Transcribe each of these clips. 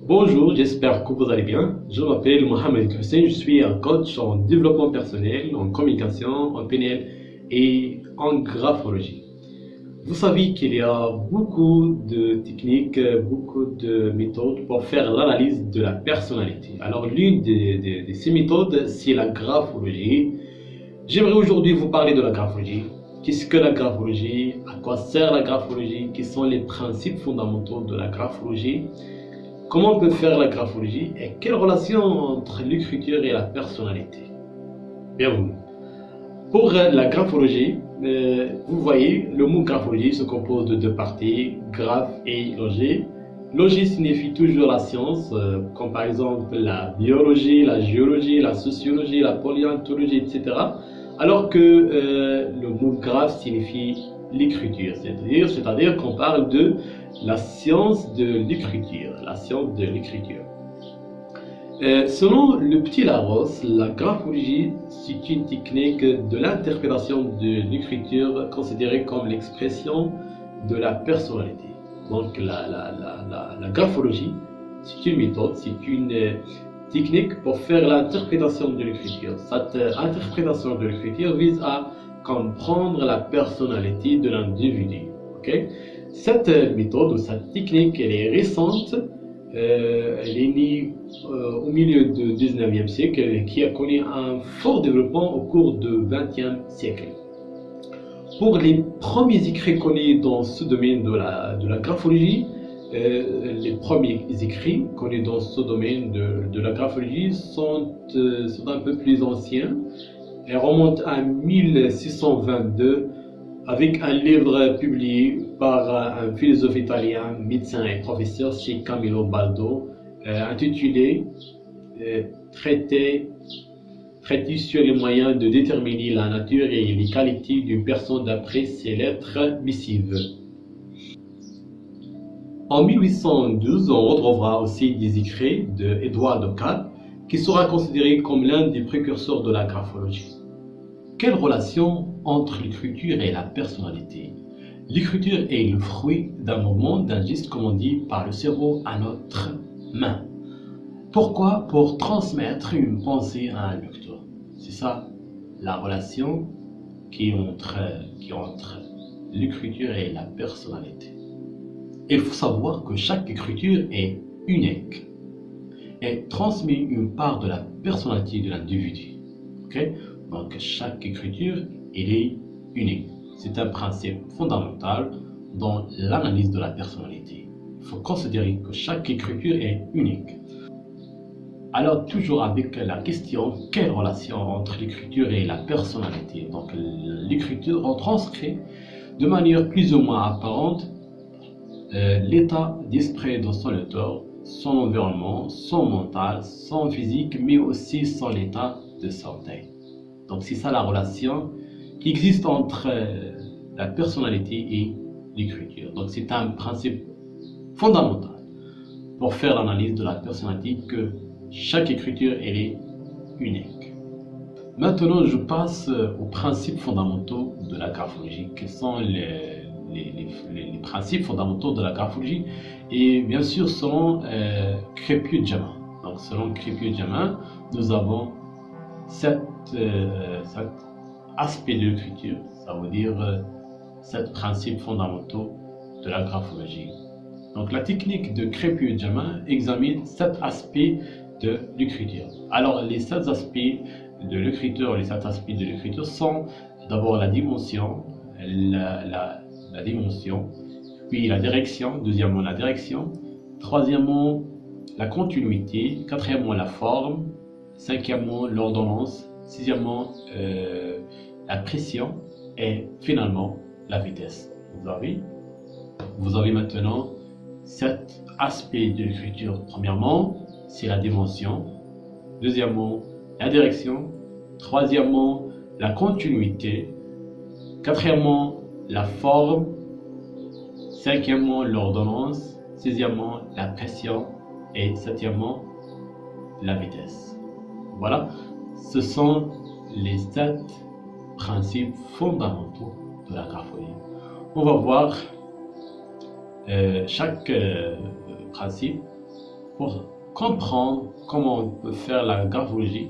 Bonjour, j'espère que vous allez bien. Je m'appelle Mohamed Hussein, je suis un coach en développement personnel, en communication, en PNL et en graphologie. Vous savez qu'il y a beaucoup de techniques, beaucoup de méthodes pour faire l'analyse de la personnalité. Alors l'une de ces méthodes, c'est la graphologie. J'aimerais aujourd'hui vous parler de la graphologie. Qu'est-ce que la graphologie? À quoi sert la graphologie? Quels sont les principes fondamentaux de la graphologie? Comment on peut faire la graphologie et quelle relation entre l'écriture et la personnalité? Bienvenue. Pour la graphologie, vous voyez, le mot graphologie se compose de deux parties, graphe et logie. Logie signifie toujours la science, comme par exemple la biologie, la géologie, la sociologie, la paléontologie, etc. Alors que le mot graphe signifie l'écriture, c'est-à-dire qu'on parle de la science de l'écriture, selon le petit Larousse, la graphologie, c'est une technique de l'interprétation de l'écriture considérée comme l'expression de la personnalité. Donc la graphologie, c'est une méthode, c'est une technique pour faire l'interprétation de l'écriture. Cette interprétation de l'écriture vise à comprendre la personnalité de l'individu. Okay? Cette méthode ou cette technique, elle est récente, elle est née au milieu du 19e siècle et qui a connu un fort développement au cours du 20e siècle. Pour les premiers écrits connus dans ce domaine de la graphologie, les premiers écrits connus dans ce domaine de la graphologie sont un peu plus anciens. Elles remontent à 1622 avec un livre publié par un philosophe italien, médecin et professeur chez Camillo Baldo, intitulé Traité sur les moyens de déterminer la nature et les qualités d'une personne d'après ses lettres missives. En 1812, on retrouvera aussi des écrits de Édouard Occam, qui sera considéré comme l'un des précurseurs de la graphologie. Quelle relation entre l'écriture et la personnalité? L'écriture est le fruit d'un mouvement, d'un geste commandé par le cerveau à notre main. Pourquoi? Pour transmettre une pensée à un lecteur. C'est ça la relation qui est entre l'écriture et la personnalité. Il faut savoir que chaque écriture est unique et transmet une part de la personnalité de l'individu. Okay? Donc chaque écriture, elle est unique. C'est un principe fondamental dans l'analyse de la personnalité. Il faut considérer que chaque écriture est unique. Alors toujours avec la question, quelle relation entre l'écriture et la personnalité? Donc l'écriture retranscrit de manière plus ou moins apparente l'état d'esprit de son auteur, son environnement, son mental, son physique, mais aussi son état de santé. Donc c'est ça la relation qui existe entre la personnalité et l'écriture. Donc c'est un principe fondamental pour faire l'analyse de la personnalité que chaque écriture elle est unique. Maintenant je passe aux principes fondamentaux de la graphologie. Quels sont les principes fondamentaux de la graphologie? Et bien sûr selon Crépieux-Jamin. Donc selon Crépieux-Jamin, nous avons cet aspect de l'écriture, ça veut dire 7 principes fondamentaux de la graphologie. Donc la technique de Crépieux-Jamin examine 7 aspects de l'écriture. Alors les 7 aspects de l'écriture, sont d'abord la dimension, la dimension, puis la direction, deuxièmement la direction, troisièmement la continuité, quatrièmement la forme, cinquièmement l'ordonnance, sixièmement la pression et finalement la vitesse. Vous avez maintenant 7 aspects de l'écriture. Premièrement, c'est la dimension. Deuxièmement, la direction. Troisièmement, la continuité. Quatrièmement, la forme. Cinquièmement, l'ordonnance. Sixièmement, la pression. Et septièmement, la vitesse. Voilà, ce sont les 7 principes fondamentaux de la graphologie. On va voir chaque principe pour comprendre comment on peut faire la graphologie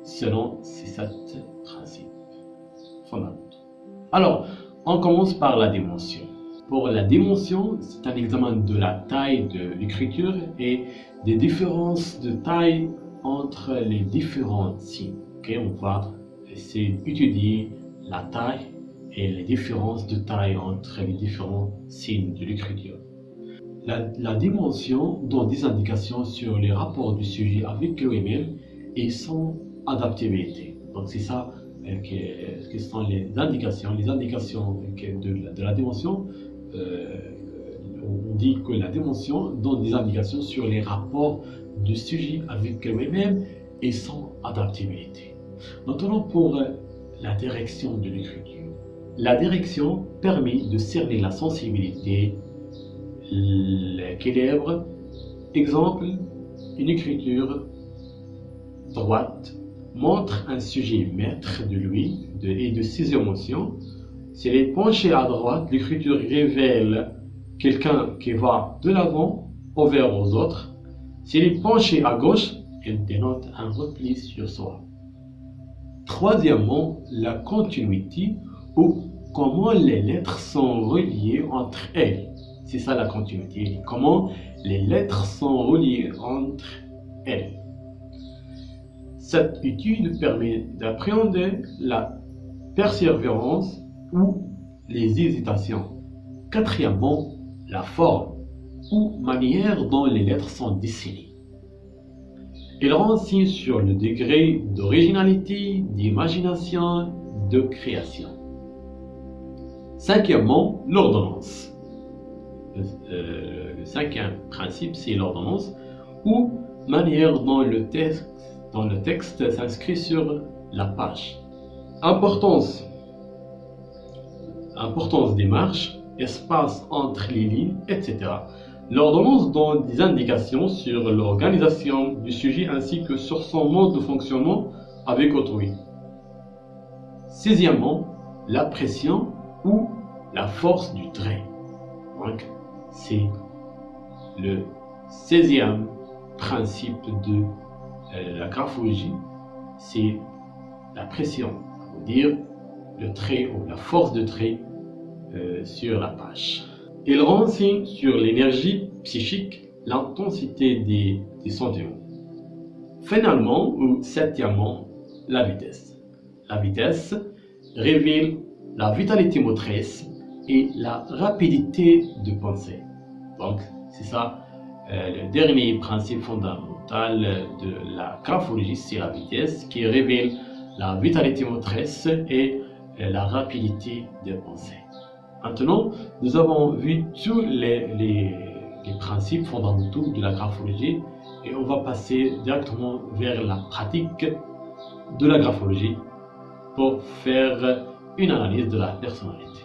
selon ces 7 principes fondamentaux. Alors, on commence par la dimension. Pour la dimension, c'est un examen de la taille de l'écriture et des différences de taille entre les différents signes. Okay? On va essayer d'étudier la taille et les différences de taille entre les différents signes de l'écriture. La dimension donne des indications sur les rapports du sujet avec lui-même et son adaptabilité. Donc c'est ça que sont les indications. Les indications de la dimension, on dit que la dimension donne des indications sur les rapports du sujet avec lui-même et son adaptabilité. Maintenant pour la direction de l'écriture. La direction permet de cerner la sensibilité, l'équilibre. Exemple, une écriture droite montre un sujet maître de lui et de ses émotions. S'il est penché à droite, l'écriture révèle quelqu'un qui va de l'avant envers aux autres. S'il est penché à gauche, elle dénote un repli sur soi. Troisièmement, la continuité ou comment les lettres sont reliées entre elles. C'est ça la continuité, comment les lettres sont reliées entre elles. Cette étude permet d'appréhender la persévérance ou les hésitations. Quatrièmement, la forme ou manière dont les lettres sont dessinées. Il renseigne sur le degré d'originalité, d'imagination, de création. Cinquièmement, l'ordonnance. Le cinquième principe, c'est l'ordonnance ou manière dont le texte s'inscrit sur la page. Importance des marges, espace entre les lignes, etc. L'ordonnance donne des indications sur l'organisation du sujet ainsi que sur son mode de fonctionnement avec autrui. Sixièmement, la pression ou la force du trait. Donc, c'est le 16e principe de la graphologie, c'est la pression, c'est-à-dire le trait ou la force de trait sur la page. Il renseigne sur l'énergie psychique, l'intensité des sentiments. Finalement, ou septièmement, la vitesse. La vitesse révèle la vitalité motrice et la rapidité de pensée. Donc, c'est ça le dernier principe fondamental de la graphologie, c'est la vitesse qui révèle la vitalité motrice et la rapidité de pensée. Maintenant, nous avons vu tous les principes fondamentaux de la graphologie et on va passer directement vers la pratique de la graphologie pour faire une analyse de la personnalité.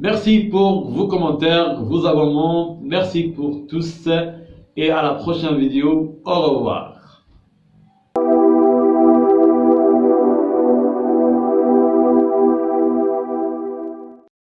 Merci pour vos commentaires, vos abonnements. Merci pour tous et à la prochaine vidéo. Au revoir.